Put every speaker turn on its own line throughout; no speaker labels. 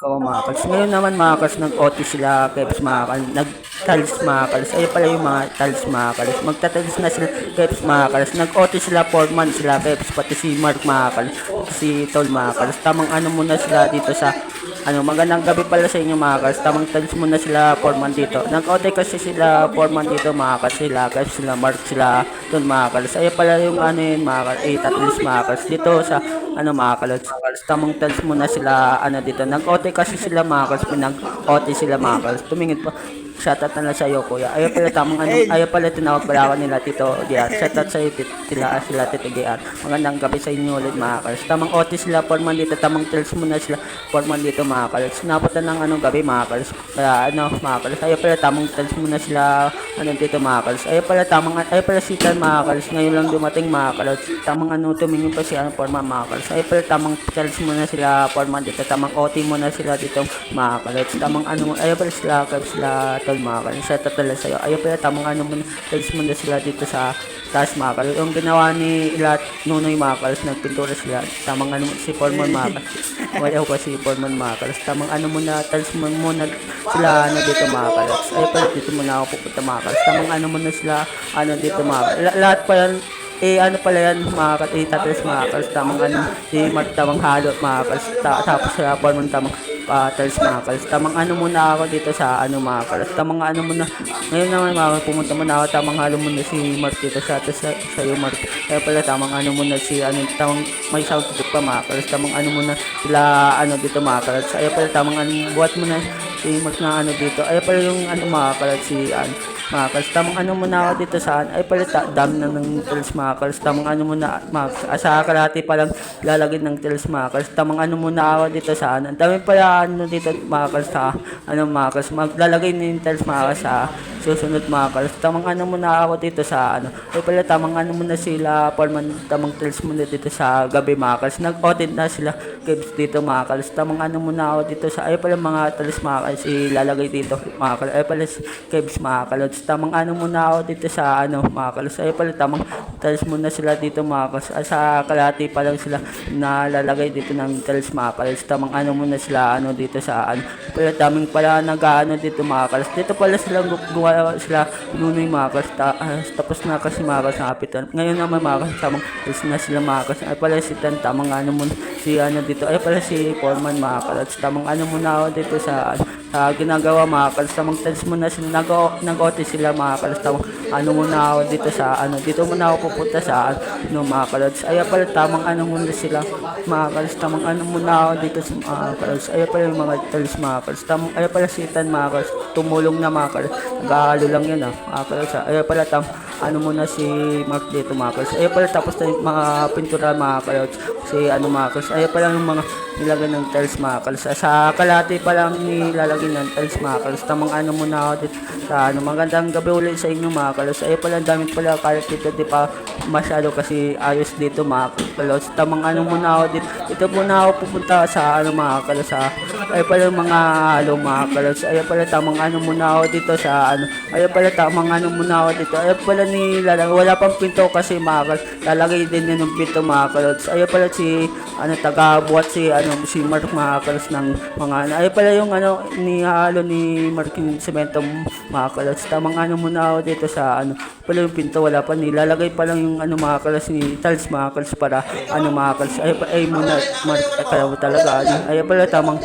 Oo mga kals. Ngayon naman mga kals, nag-OT sila Keps mga kals. Nag-tiles mga kals. Ayun pala yung mga tiles mga kals. Magta-tiles na sila Keps mga kals. Nag-OT sila 4 months sila Keps. Pati si Mark mga kals. Si Tol mga kals. Tamang ano muna sila dito sa magandang gabi pala sa inyo mga kals. Tamang tiles muna sila 4 months dito. Nag-OT kasi sila 4 months dito mga kals. Sila Keps, sila Mark, sila Tol mga kals. Ayun pala yung ano yun mga kals. Tiles mga kals. Dito sa mga kals, tamang tiles muna sila dito. Nag-OT kasi sila mga kals, pinag-OT sila mga kals. Tumingin po. Shoutout na lang sa iyo kuya. Ayaw pala tamang ayaw pala tinawag pala ako nila Tito JR. Shoutout sa iyo sila Tito JR. Magandang gabi sa inyo ulit mga kals. Tamang OT sila 4 months dito, tamang tiles muna sila 4 months dito mga kals. Napunta ng gabi mga kals. Kaya mga kals, ayaw pala tamang tiles muna sila dito mga kals. Ayaw pala sitan mga kals. Ngayon lang dumating mga kals. Tamang tumingin pa si 4 months mga kals. Ayaw pala tamang tiles muna sila 4 months dito. Tamang OT muna sila dito mga kals. Tamang ayaw pala sila sila tol mga kals. Set up talaga sa'yo. Ayaw pala tamang muna tiles muna sila dito sa taas mga kals. Yung ginawa ni Ilat Nunoy mga kals, nagpintura sila. Tamang si Foreman mga kals. Wala pa si Foreman mga kals. Tamang muna tiles muna sila dito mga kals. Ayaw pala dito muna ako pupunta mga kals. Tamang muna sila dito mga kals. Lahat pa yan pala yan mga katitatres mga kals. Tamang si Mark tamang halo mga kals. Tapos sila Foreman tamang tiles mga kals. Tamang muna ako dito sa mga kals. Tamang muna. Ngayon naman mga pumunta muna ako. Tamang halo muna si Mark dito sa iyo Mark. Kaya pala tamang muna si tamang may sound effect pa mga kals. Tamang muna sila dito mga kals. Kaya pala tamang buhat muna si Mark na dito. Ay pala yung mga kals si mga kals. Tamang muna ako dito sa ay pala dami na ng tiles mga kals. Tamang muna sa kalahati pa lang lalagyan ng tiles mga kals. Tamang muna ako dito sa ang dami pala dito mga kals sa mga kals. Maglalagay na yung tiles mga kals sa susunod mga kals. Tamang muna ako dito sa ay pala tamang muna sila Foreman. Tamang tiles muna dito sa gabi mga kals. Nag-audit na sila Kebs dito mga kals. Tamang muna ako dito sa ay pala mga tiles mga kals ilalagay dito mga kals. Ay pala si Kebs mga kals. Tamang muna ako dito sa mga kals. Ay pala tamang tiles muna sila dito mga kals. Sa kalahati pa lang sila nalalagay dito ng tiles mga kals. Tamang muna sila dito sa pala daming pala dito mga kals. Dito pala sila gumawa sila nunoy mga kals. Tapos na kasi mga kals na kapitan. Ngayon naman mga kals tamang tiles na sila mga kals. Ay pala si Tan tamang muna si dito. Ay pala si Foreman mga kals. Tamang muna ako dito sa ginagawa mga kals. Tamang tiles muna sila nag-OT sila mga kals. Tamang muna ako dito sa dito muna ako pupunta sa mga kals. Ay pala tamang muna sila mga kals. Tamang muna ako dito sa mga kals. Ay pala yung mga tiles mga kals. Tamang ay pala si Tan mga kals. Tumulong na mga kals. Nag-ahalo lang yun mga kals. Ay pala muna si Mark dito mga kals. Ay pala tapos na yung mga pintura mga kals. Si mga kals. Ay pala yung mga nilagay ng tiles mga kals. Sa kalahati pa lang nilalagay ng tiles mga kals. Tamang muna ako dito sa magandang gabi ulit sa inyo mga kals. Ay pala dami pala kalat dito, di pa masyado kasi ayos dito mga kals. Tamang muna ako dito. Dito muna ako pupunta sa mga kals. Ay pala mga mga kals. Ay pala tamang muna ako dito sa ay pala tamang muna ako dito. Ay pala wala pang pinto kasi mga kals. Lalagay din yun ng pinto mga kals. Ay pala si taga-buhat si Mark mga kals ng mga ay pala yung halo ni Mark yung semento mga kals. Tamang muna ako dito sa pala yung pinto wala pa nilalagay pa lang yung mga kals ni tiles mga kals para mga kals ay muna Mark kaya talaga ay pala tamang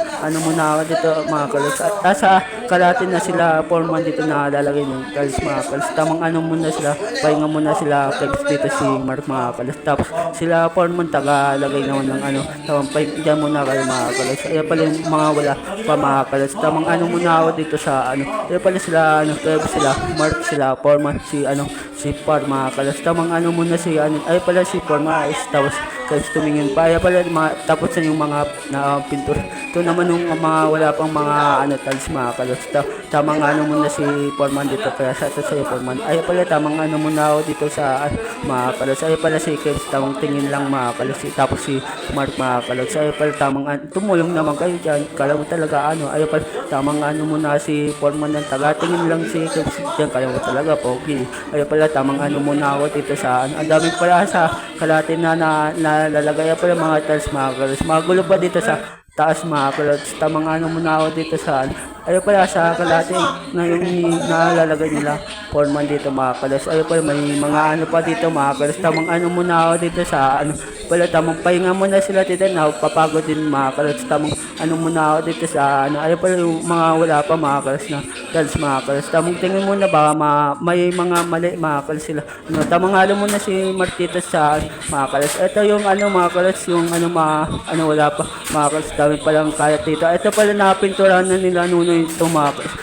muna ako dito mga kals. At sa kalahati na sila Foreman dito na lalagay ng tiles mga kals. Tamang muna sila pahinga muna sila Kebs dito si Mark mga kals. Tapos sila Foreman taga-lagay naman ng tamang pahinga muna kayo mga kals. Ay pala yung mga wala pa mga kals. Tamang muna ako dito sa ay pala sila Kebs sila Mark sila Foreman si Par mga kals. Tamang muna si ay pala si Foreman tapos Kebs tumingin pa ay pala tapos na yung mga pintura. Ito naman yung mga wala pang mga tiles mga kals. Tamang muna si Foreman dito kaya sa iyo Foreman. Ay pala tamang muna ako dito sa mga kals. Ay pala si Kebs tamang tingin lang mga kals. Tapos si Mark mga kals. Ay pala tamang tumulong naman kayo dyan. Kala mo talaga ay pala tamang muna si Foreman ng taga-tingin lang si Kebs dyan. Kala mo talaga pogi. Ay pala tamang muna ako dito sa ang daming pala sa kalahati na nalalagay pa yung mga tiles mga kalos. Magulo pa dito sa taas mga kalos. Tamang ano muna ako dito sa ayun pala sa kalate na yung nalalagay nila foreman dito mga kalos. Ayun pala may mga ano pa dito mga kalos. Tamang ano muna ako dito sa ano pala tamang pahinga muna sila dito na papagod din mga kalos. Tamang ano muna ako dito sa ano ayun pala yung mga wala pa mga kalos na tiles mga kalos. Tamang tingin muna baka may mga mali mga kalos sila. Ano, tamang halo muna si Martito sa mga kalos. Ito yung ano mga kalos yung ano ano wala pa mga kalos. Dami palang kaya dito. Ito pala napinturahan na nila nuno ito mga kalos.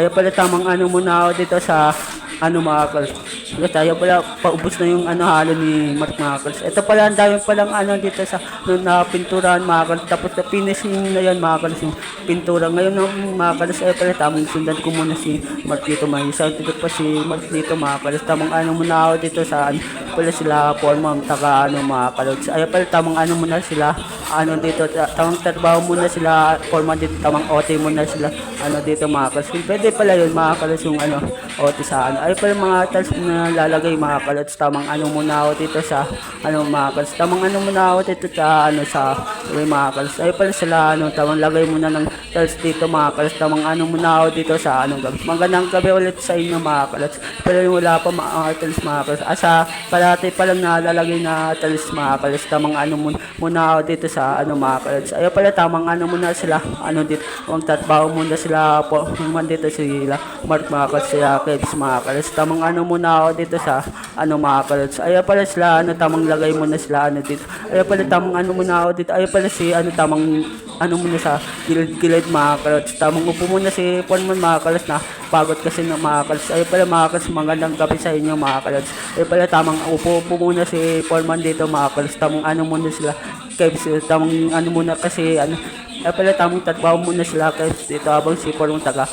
Ayun pala tamang ano muna ako dito sa ano mga kalos. Tayo pala paubos na yung ano halo ni Mark mga kalos. Ito pala ang dami palang ano dito sa na pinturahan mga kalos. Tapos na finishing na yan mga kalos yung pintura. Ngayon ng mga kalos ay pala tamang sundan ko muna si Mark dito. May isang dito pa si Mark dito mga kalos. Tamang ano muna ako dito sa ano pala sila forma taga ano mga kalos. Ay pala tamang ano muna sila ano dito tamang trabaho muna sila forma dito tamang OT muna sila ano dito mga kalos. Pwede pala yun mga kalos yung ano OT sa ano. Ay pala mga tiles na lalagay mga kalos. Tamang ano muna ako dito sa ano mga kalos. Tamang ano muna ako dito sa ano sa mga kalos. Ay pala sila ano tamang lagay muna ng tiles dito mga kalos. Tamang ano muna ako dito sa ano gabi. Magandang gabi ulit sa inyo mga kalos. Pero yung wala pa mga tiles mga kalos. Asa parati pa lang nalalagay na tiles mga kalos. Tamang ano muna ako dito sa ano mga kalos. Ay pala tamang ano muna sila ano dito. Ang tatbaho muna sila po. Naman dito sila Mark mga kalos sila Kebs mga kalos. Tamang ano muna ako dito sa ano mga kalos. Ay pala sila ano tamang lagay muna sila ano dito. Ay pala tamang ano muna ako dito. Ay pala si ano tamang ano muna sa gilid-gilid mga kalos. Tamang upo muna si Ponman mga kalos na pagod kasi ng mga kalos. Ay pala mga kalos magandang gabi sa inyo mga kalos. Ay pala tamang upo muna si Ponman dito mga kalos. Tamang ano muna sila Kebs. Tamang ano muna kasi ano ay pala tamang tatbaho muna sila Kebs dito habang si Ponman taga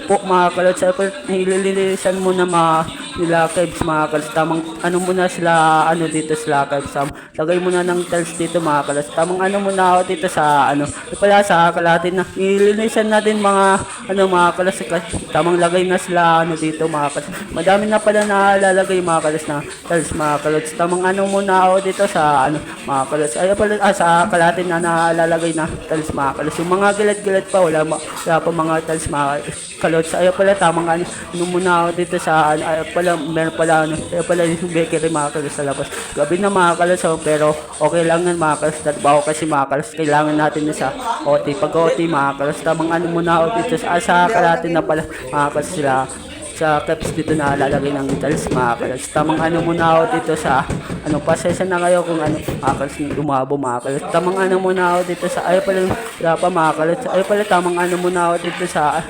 po mga kalos. Ay pala nilililisan muna nila Kebs mga kalos. Tamang ano muna sila ano dito sila Kebs. Lagay muna ng tiles dito mga kalos. Tamang ano muna ako dito sa ano pala sa kalahati na nililinisan natin mga ano mga kalos. Tamang lagay na sila ano dito mga kalos. Madami na pala nalalagay mga kalos na tiles mga kalos. Tamang ano muna ako dito sa ano mga kalos. Ay pala sa kalahati na nalalagay na tiles mga kalos. Yung mga gilid-gilid pa wala pa mga tiles mga kalos. Ay pala tamang ano muna ako dito sa ano ay pala meron pala ano ay pala yung bakery mga kalos sa labas. Gabi na mga kalos pero okay lang yan mga kalos. Trabaho kasi mga kalos kailangan natin sa OT. Pag OT mga kalos tamang ano muna ako dito sa kalahati na pala mga kalos sila sa Kebs dito na lalagay ng tiles mga kalos. Tamang ano muna ako dito sa ano pasensya na kayo kung ano mga kalos lumabo mga kalos. Tamang ano muna ako dito sa ay pala wala pa mga kalos. Ay pala tamang ano muna ako dito sa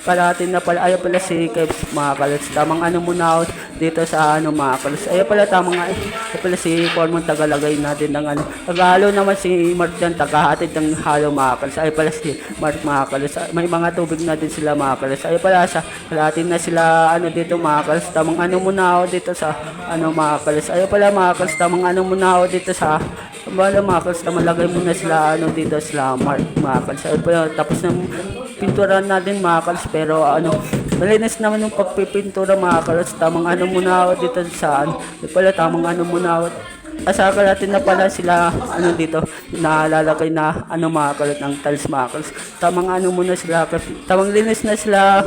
kalahatin na pala ay pala si Kebs mga kalos. Tamang ano muna ako dito sa ano mga kalos. Ay pala tamang ay pala si Cormon tagalagay natin ng ano tagahalo naman si Mark dyan tagahatid ng halo mga kalos. Ay pala si Mark mga kalos. May mga tubig na din sila mga kalos. Ay pala sa kalahatin na sila ano dito mga kalos. Tamang ano muna ako dito sa ano mga kalos. Ay pala mga kalos tamang ano muna ako dito sa mga kalos. Tamang lagay muna sila ano dito sila Mark mga kalos. Ay pala tapos ng pinturan natin mga kalos pero ano malinis naman yung pagpipintura mga kalos. Tamang ano muna ako dito sa ano pala tamang ano muna ako asaka natin na pala sila ano dito nalalagay na ano mga kalos ng tiles mga kalos. Tamang ano muna sila tamang linis na sila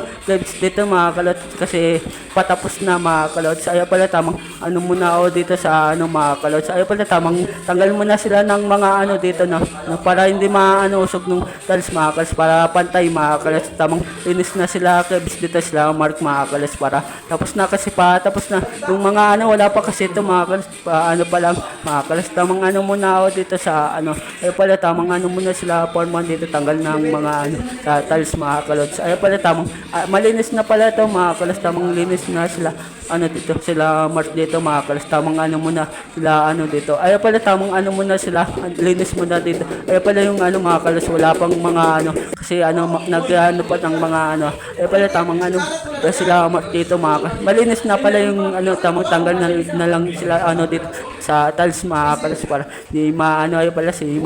dito mga kalos kasi patapos na mga kalos. Ay pala tamang ano muna ako dito sa ano mga kalos. Ay pala tamang tanggal muna sila ng mga ano dito na para hindi maano usog ng tiles mga kalos para pantay mga kalos. Tamang linis na sila Kebs dito sila Mark mga kalos para tapos na kasi tapos na yung mga ano wala pa kasi ito mga kalos ano pa lang mga kalos. Tamang ano muna ako dito sa ano ay pala tamang ano muna sila foreman dito tanggal ng mga ano sa tiles mga kalos. Ay pala tamang malinis na pala ito mga kalos. Tamang linis na sila ano dito sila Mark dito mga kalos. Tamang ano muna sila ano dito ay pala tamang ano muna sila linis muna dito. Ay pala yung ano mga kalos wala pang mga ano kasi ano nag-ano pa ng mga ano ay pala tamang ano sila Mark dito mga kalos. Malinis na pala yung ano tamang tanggal na lang sila ano dito sa tiles mga kalos para di maano ay pala si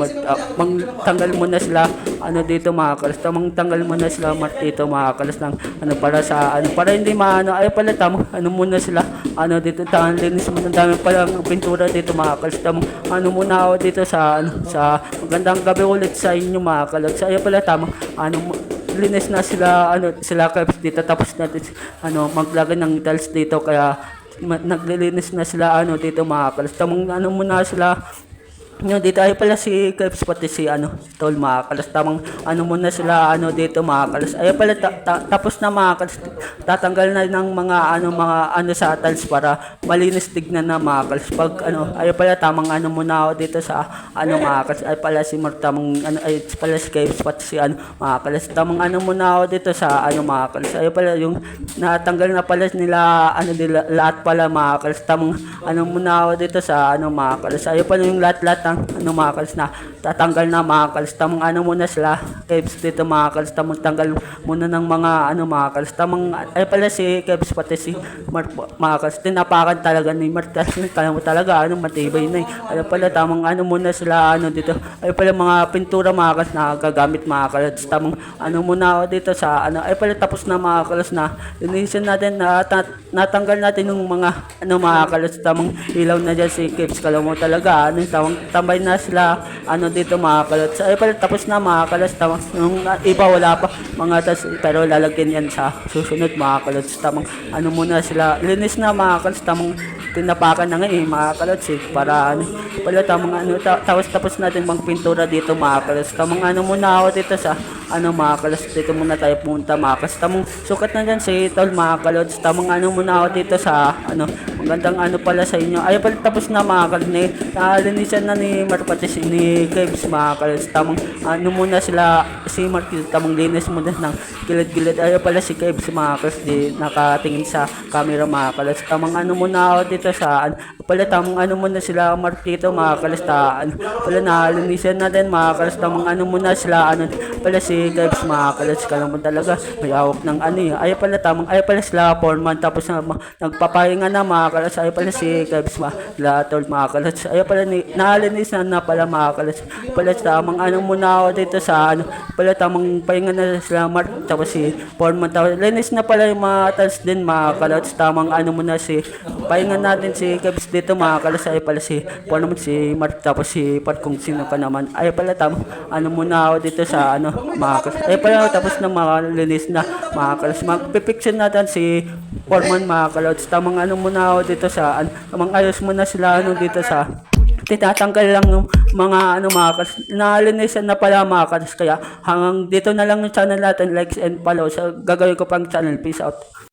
tanggal muna sila ano dito mga kalas, tamang tanggal mo na sila mat dito mga kalas ng ano para sa ano para hindi maano ay pala tamang ano muna sila ano dito tamang linis mo ng dami palang pintura dito mga kalas, tamang ano muna ako dito sa ano sa magandang gabi ulit sa inyo mga kalas. Ay pala tamang ano linis na sila ano sila Kebs dito, tapos natin ano maglagay ng tiles dito kaya naglilinis na sila ano dito mga kalas, tamang ano muna sila yung dito ay pala si Kebs pati si ano si Tol mga kalas, tamang ano muna sila ano dito mga kalas. Ay pala tapos na mga kalas, tatanggal na ng mga ano sa tiles para malinis tignan na mga kalas. Pag ano ay pala tamang ano muna ako dito sa ano mga kalas, ay pala si Mark tamang ano ay pala si Kebs pati si ano mga kalas, tamang ano muna ako dito sa ano mga kalas. Ay pala yung natanggal na pala nila ano nila lahat pala mga kalas, tamang ano muna ako dito sa ano mga kalas. Ay pala yung lahat ano mga kalas na tatanggal na mga kalas, tamang ano muna sila Kebs dito mga kalas, tamang tanggal muna ng mga ano mga kalas, tamang ay pala si Kebs pati si Mark mga kalas, tinapakan talaga ni Mark kaya mo talaga ano matibay na ay pala tamang ano muna sila ano dito ay pala mga pintura mga kalas na gagamit mga kalas, tamang ano muna ako dito sa ano ay pala tapos na mga kalas na linisin natin na natanggal natin yung mga ano mga kalas, tamang ilaw na dyan si Kebs kala mo talaga ano tamang tambay na sila ano dito mga kalas. Ay pala tapos na mga kalas, tamang yung iba wala pa mga tas pero lalagyan yan sa susunod mga kalas, tamang ano muna sila linis na mga kalas, tamang tinapakan na nga mga kalas para ano pala tamang ano tapos natin bang pintura dito mga kalas, tamang ano muna ako dito sa ano mga kalas, dito muna tayo punta mga kalas, tamang sukat na dyan si Tol mga kalas, tamang ano muna ako dito sa ano magandang ano pala sa inyo. Ay pala tapos na mga kalas, nalinisan na ni Mark pati ni Kebs mga kalas, tamang ano muna sila si Mark tamang linis muna ng gilid-gilid. Ay pala si Kebs mga kalas di nakatingin sa camera mga kalas, tamang ano muna ako dito sa ano pala tamang ano muna sila Mark dito mga kalas, ano pala nalinisan na din mga kalas, tamang ano muna sila ano pala si Kebs mga kalas ka naman talaga may awak ng ano ay pala tamang ay pala sila foreman, tapos na nagpapahinga na mga kalas. Ay pala si Kebs Tol mga kalas, ay pala nalinis na pala mga kalas, pala tamang ano muna ako dito sa ano pala tamang pahinga na sila Mark tapos si foreman, tapos linis na pala yung mga tiles din mga kalas, tamang ano muna si pahinga natin si Kebs dito mga kalas. Ay pala si foreman si Mark tapos si Pat kung sino ka naman. Ay pala tamang ano muna ako dito sa ano mga kalas. Ay pala tapos na mga linis na mga kalas, magpipicture natin si foreman mga kalas, tamang ano muna ako dito sa ano, tamang ayos muna sila ano dito sa tinatanggal lang ng mga ano mga kalas, nalinisan na pala mga kalas. Kaya hanggang dito na lang yung channel natin, likes and follow sa gagawin ko pang channel. Peace out.